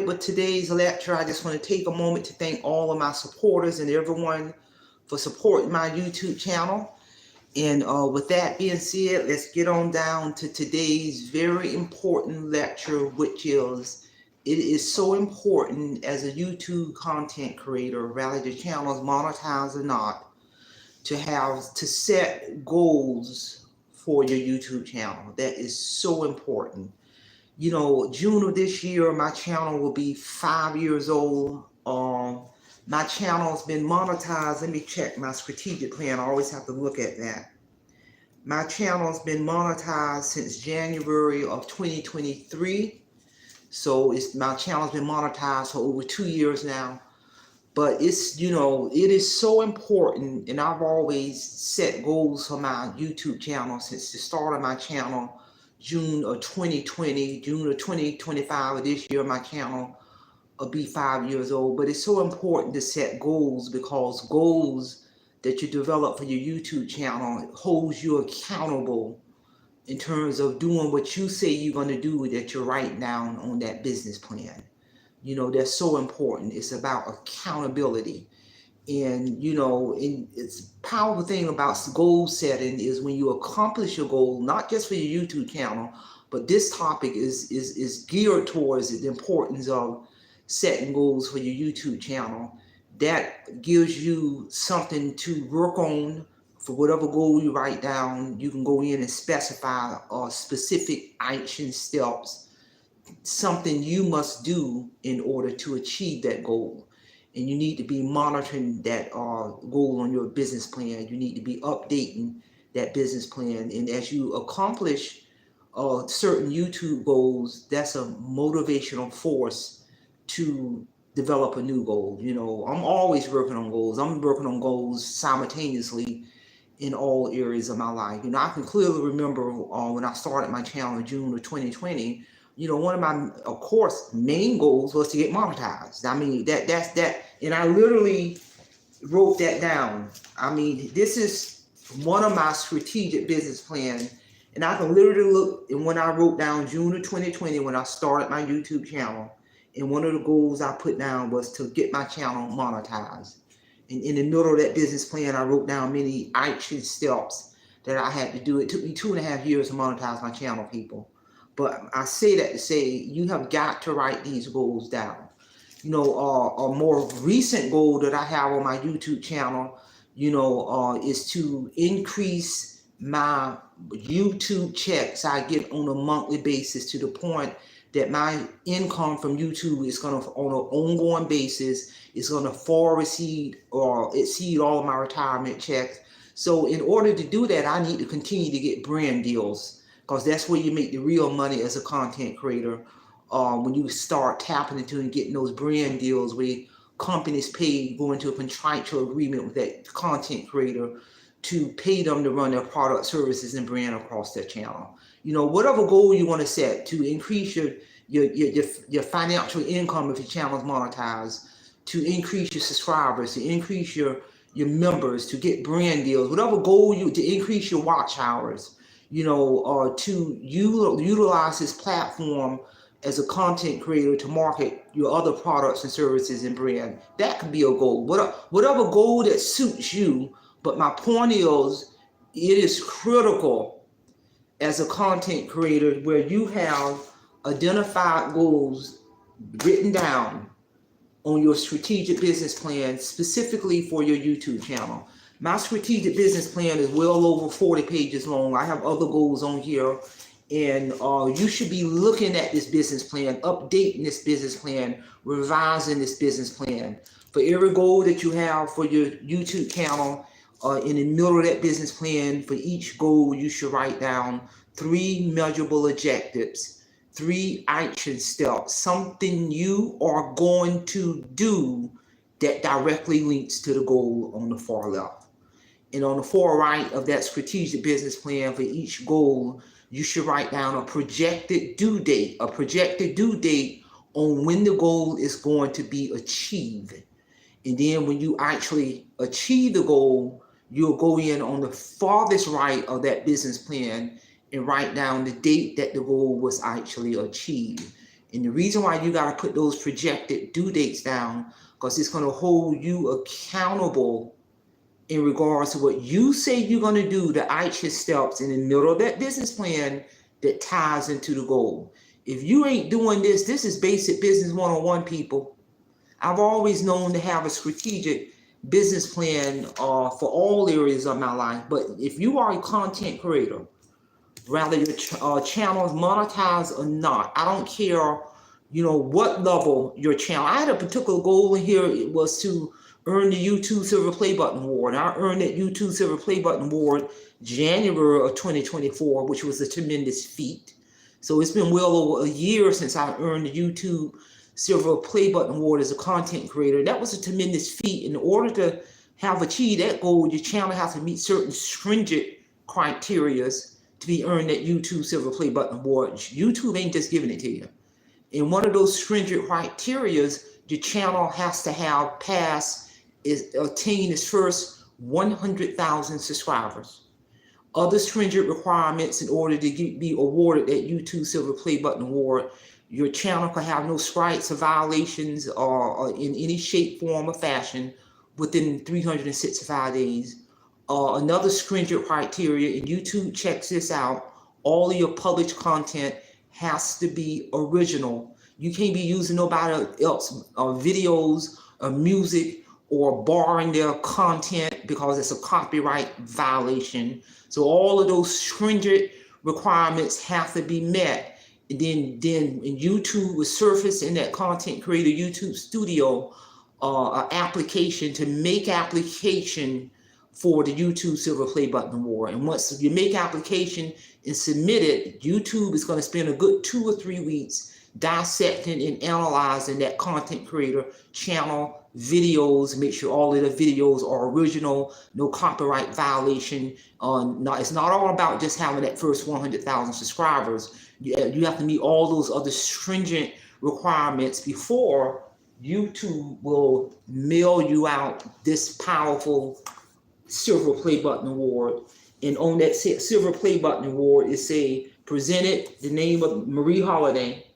with today's lecture, I just want to take a moment to thank all of my supporters and everyone for supporting my YouTube channel. And with that being said, let's get on down to today's very important lecture, which is, it is so important as a YouTube content creator, whether the channel is monetized or not, to set goals for your YouTube channel. That is so important. You know, June of this year, my channel will be 5 years old. My channel's been monetized. Let me check my strategic plan. I always have to look at that. My channel's been monetized since January of 2023. So my channel's been monetized for over 2 years now. But it's, you know, it is so important, and I've always set goals for my YouTube channel since the start of my channel, June of 2020, June of 2025 of this year, my channel will be 5 years old. But it's so important to set goals, because goals that you develop for your YouTube channel holds you accountable in terms of doing what you say you're going to do, that you write down on that business plan. You know, that's so important. It's about accountability. And, you know, it's a powerful thing about goal setting is when you accomplish your goal, not just for your YouTube channel, but this topic is geared towards the importance of setting goals for your YouTube channel. That gives you something to work on for whatever goal you write down. You can go in and specify specific action steps, something you must do in order to achieve that goal. And you need to be monitoring that goal on your business plan. You need to be updating that business plan. And as you accomplish certain YouTube goals, that's a motivational force to develop a new goal. You know, I'm always working on goals. I'm working on goals simultaneously in all areas of my life. You know, I can clearly remember when I started my channel in June of 2020, you know, one of my, of course, main goals was to get monetized. I mean, that's that. And I literally wrote that down. I mean, this is one of my strategic business plans. And I can literally look, and when I wrote down June of 2020, when I started my YouTube channel, and one of the goals I put down was to get my channel monetized. And in the middle of that business plan, I wrote down many action steps that I had to do. It took me 2.5 years to monetize my channel, people. But I say that to say, you have got to write these goals down. You know, a more recent goal that I have on my YouTube channel, you know, is to increase my YouTube checks I get on a monthly basis to the point that my income from YouTube is going to, on an ongoing basis, is going to far exceed all of my retirement checks. So in order to do that, I need to continue to get brand deals, because that's where you make the real money as a content creator. When you start tapping into and getting those brand deals where companies go into a contractual agreement with that content creator to pay them to run their product, services, and brand across their channel. You know, whatever goal you want to set to increase your financial income if your channel is monetized, to increase your subscribers, to increase your members, to get brand deals, whatever goal to increase your watch hours, you know, to utilize this platform as a content creator to market your other products and services and brand. That could be a goal. Whatever goal that suits you. But my point is, it is critical as a content creator where you have identified goals written down on your strategic business plan specifically for your YouTube channel. My strategic business plan is well over 40 pages long. I have other goals on here, and you should be looking at this business plan, updating this business plan, revising this business plan. For every goal that you have for your YouTube channel, in the middle of that business plan, for each goal, you should write down 3 measurable objectives, 3 action steps, something you are going to do that directly links to the goal on the far left. And on the far right of that strategic business plan, for each goal, you should write down a projected due date on when the goal is going to be achieved. And then when you actually achieve the goal, you'll go in on the farthest right of that business plan and write down the date that the goal was actually achieved. And the reason why you got to put those projected due dates down, because it's going to hold you accountable in regards to what you say you're going to do, the action steps in the middle of that business plan that ties into the goal. If you ain't doing this, this is basic business 101, people. I've always known to have a strategic business plan for all areas of my life. But if you are a content creator, whether your channel is monetized or not, I don't care, you know, what level your channel. I had a particular goal in here. It was to earn the YouTube Silver Play Button Award. I earned that YouTube Silver Play Button Award January of 2024, which was a tremendous feat. So it's been well over a year since I earned the YouTube Silver Play Button Award as a content creator. That was a tremendous feat. In order to have achieved that goal, your channel has to meet certain stringent criteria to be earned that YouTube Silver Play Button Award. YouTube ain't just giving it to you. And one of those stringent criteria, your channel has to have attained its first 100,000 subscribers. Other stringent requirements in order to be awarded that YouTube Silver Play Button Award: your channel can have no strikes or violations or in any shape, form, or fashion within 365 days. Another stringent criteria, and YouTube checks this out, all of your published content has to be original. You can't be using nobody else videos or music or borrowing their content, because it's a copyright violation. So all of those stringent requirements have to be met. And then YouTube will surface in that content creator YouTube studio an application to make application for the YouTube Silver Play Button Award. And once you make application and submit it, YouTube is going to spend a good 2 or 3 weeks dissecting and analyzing that content creator channel videos, make sure all of the videos are original, no copyright violation. It's not all about just having that first 100,000 subscribers. You have to meet all those other stringent requirements before YouTube will mail you out this powerful Silver Play Button Award. And on that Silver Play Button Award, it say presented the name of Marie Holiday.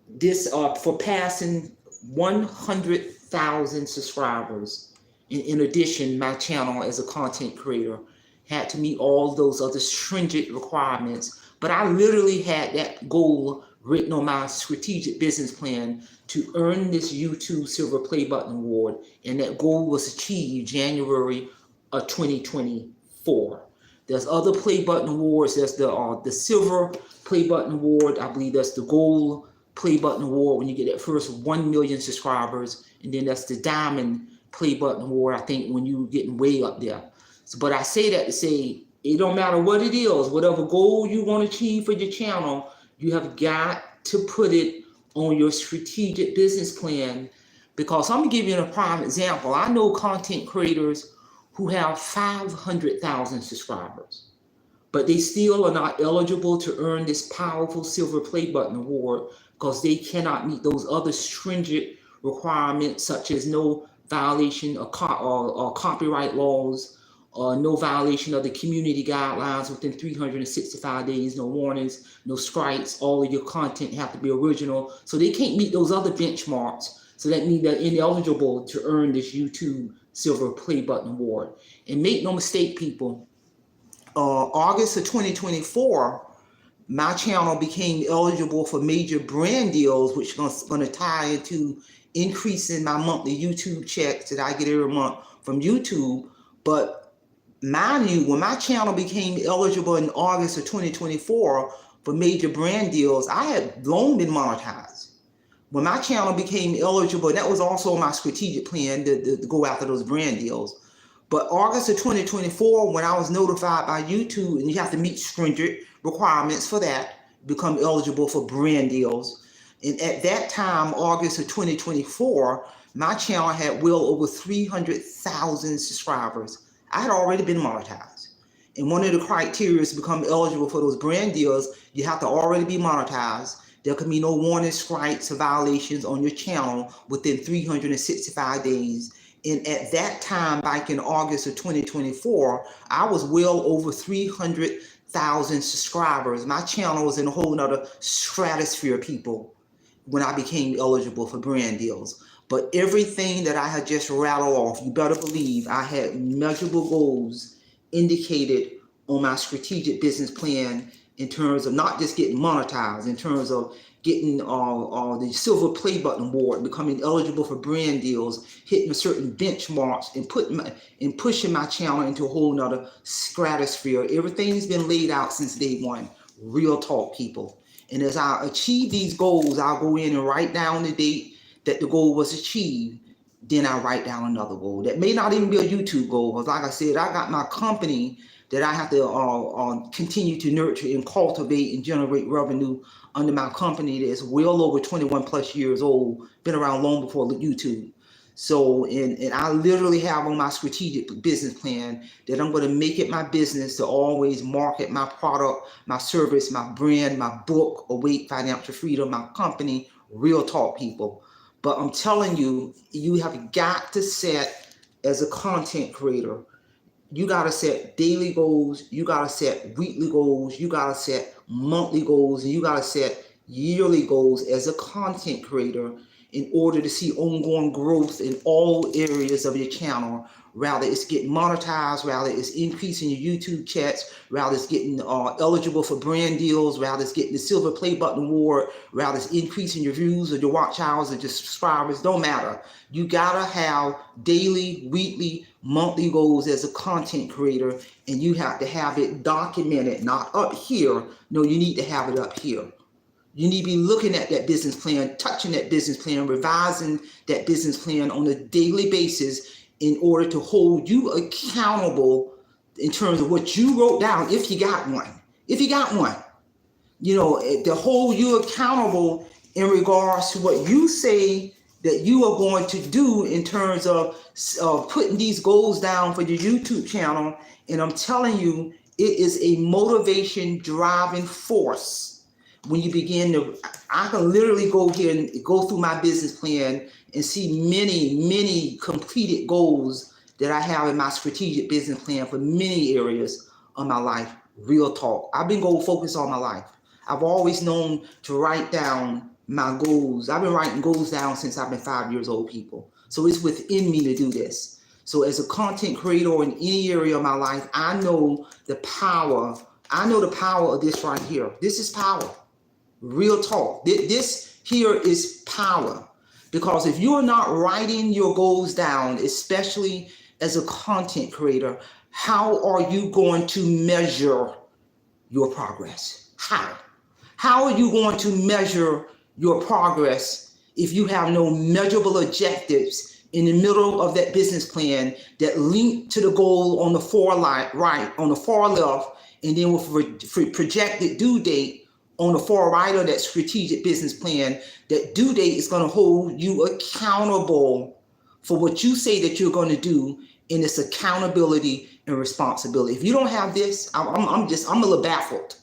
This for passing 100,000 subscribers. In addition, my channel as a content creator had to meet all those other stringent requirements. But I literally had that goal written on my strategic business plan to earn this YouTube Silver Play Button Award, and that goal was achieved January of 2024. There's other Play Button Awards. There's the Silver Play Button Award. I believe that's the Gold Play Button Award when you get that first 1 million subscribers, and then that's the Diamond Play Button Award, I think, when you're getting way up there. So, but I say that to say, it don't matter what it is, whatever goal you want to achieve for your channel, you have got to put it on your strategic business plan. Because I'm going to give you a prime example. I know content creators who have 500,000 subscribers, but they still are not eligible to earn this powerful Silver Play Button Award because they cannot meet those other stringent requirements, such as no violation of copyright laws, no violation of the community guidelines within 365 days, no warnings, no strikes. All of your content have to be original. So they can't meet those other benchmarks. So that means they're ineligible to earn this YouTube Silver Play Button Award. And make no mistake, people, August of 2024, my channel became eligible for major brand deals, which is going to tie into increasing my monthly YouTube checks that I get every month from YouTube. But mind you, when my channel became eligible in August of 2024 for major brand deals, I had long been monetized. When my channel became eligible, that was also my strategic plan to go after those brand deals. But August of 2024, when I was notified by YouTube, and you have to meet stringent requirements for that, become eligible for brand deals. And at that time, August of 2024, my channel had well over 300,000 subscribers. I had already been monetized. And one of the criteria to become eligible for those brand deals, you have to already be monetized. There can be no warning, strikes, or violations on your channel within 365 days. And at that time, back in August of 2024, I was well over 300,000 subscribers. My channel was in a whole nother stratosphere, people, when I became eligible for brand deals. But everything that I had just rattled off, you better believe I had measurable goals indicated on my strategic business plan in terms of not just getting monetized, in terms of getting the silver play button award, becoming eligible for brand deals, hitting a certain benchmarks, and pushing my channel into a whole nother stratosphere. Everything's been laid out since day one. Real talk, people. And as I achieve these goals, I'll go in and write down the date that the goal was achieved. Then I write down another goal that may not even be a YouTube goal, because like I said, I got my company that I have to continue to nurture and cultivate and generate revenue under my company that's well over 21 plus years old, been around long before YouTube. So, and I literally have on my strategic business plan that I'm going to make it my business to always market my product, my service, my brand, my book, Awake Financial Freedom, my company. Real talk, people. But I'm telling you, you have got to set, as a content creator, you got to set daily goals, you got to set weekly goals, you got to set monthly goals, and you got to set yearly goals as a content creator in order to see ongoing growth in all areas of your channel. Rather it's getting monetized, rather it's increasing your YouTube chats, rather it's getting eligible for brand deals, rather it's getting the silver play button award, rather it's increasing your views or your watch hours or your subscribers. Don't matter. You gotta have daily, weekly, monthly goals as a content creator, and you have to have it documented, not up here. No, you need to have it up here. You need to be looking at that business plan, touching that business plan, revising that business plan on a daily basis in order to hold you accountable in terms of what you wrote down, if you got one. If you got one, you know, to hold you accountable in regards to what you say that you are going to do in terms of putting these goals down for your YouTube channel. And I'm telling you, it is a motivation driving force. When you begin to, I can literally go here and go through my business plan and see many completed goals that I have in my strategic business plan for many areas of my life. Real talk. I've been goal focused all my life. I've always known to write down my goals. I've been writing goals down since I've been 5 years old, people. So it's within me to do this. So as a content creator in any area of my life, I know the power. I know the power of this right here. This is power. Real talk. This here is power, because if you're not writing your goals down, especially as a content creator, how are you going to measure your progress? How are you going to measure your progress if you have no measurable objectives in the middle of that business plan that link to the goal on the far right, on the far left, and then with projected due date on the far right of that strategic business plan? That due date is going to hold you accountable for what you say that you're going to do, in this accountability and responsibility. If you don't have this, I'm a little baffled.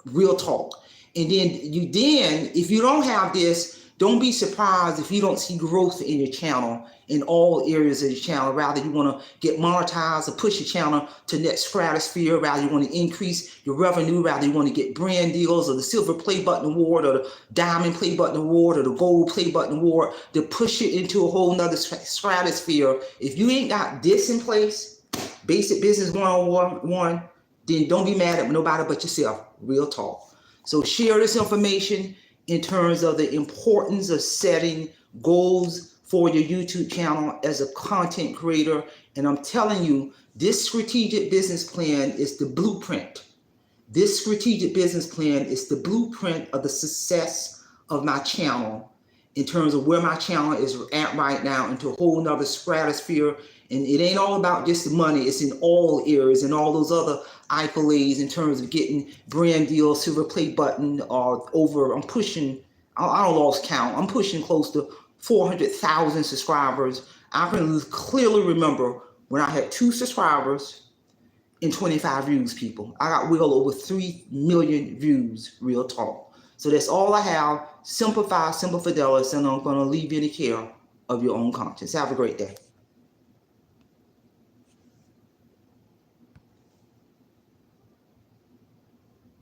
Real talk. And then if you don't have this, don't be surprised if you don't see growth in your channel, in all areas of your channel. Rather, you want to get monetized or push your channel to next stratosphere. Rather, you want to increase your revenue. Rather, you want to get brand deals or the silver play button award or the diamond play button award or the gold play button award to push it into a whole nother stratosphere. If you ain't got this in place, basic business 101, then don't be mad at nobody but yourself. Real talk. So share this information in terms of the importance of setting goals for your YouTube channel as a content creator. And I'm telling you, this strategic business plan is the blueprint. This strategic business plan is the blueprint of the success of my channel in terms of where my channel is at right now, into a whole nother stratosphere. And it ain't all about just the money. It's in all areas and all those other accolades in terms of getting brand deals, silver play button, I'm pushing, I don't lost count. I'm pushing close to 400,000 subscribers. I can clearly remember when I had 2 subscribers and 25 views, people. I got well over 3 million views. Real talk. So that's all I have. Simplify, simple fidelis, and I'm going to leave you in the care of your own conscience. Have a great day.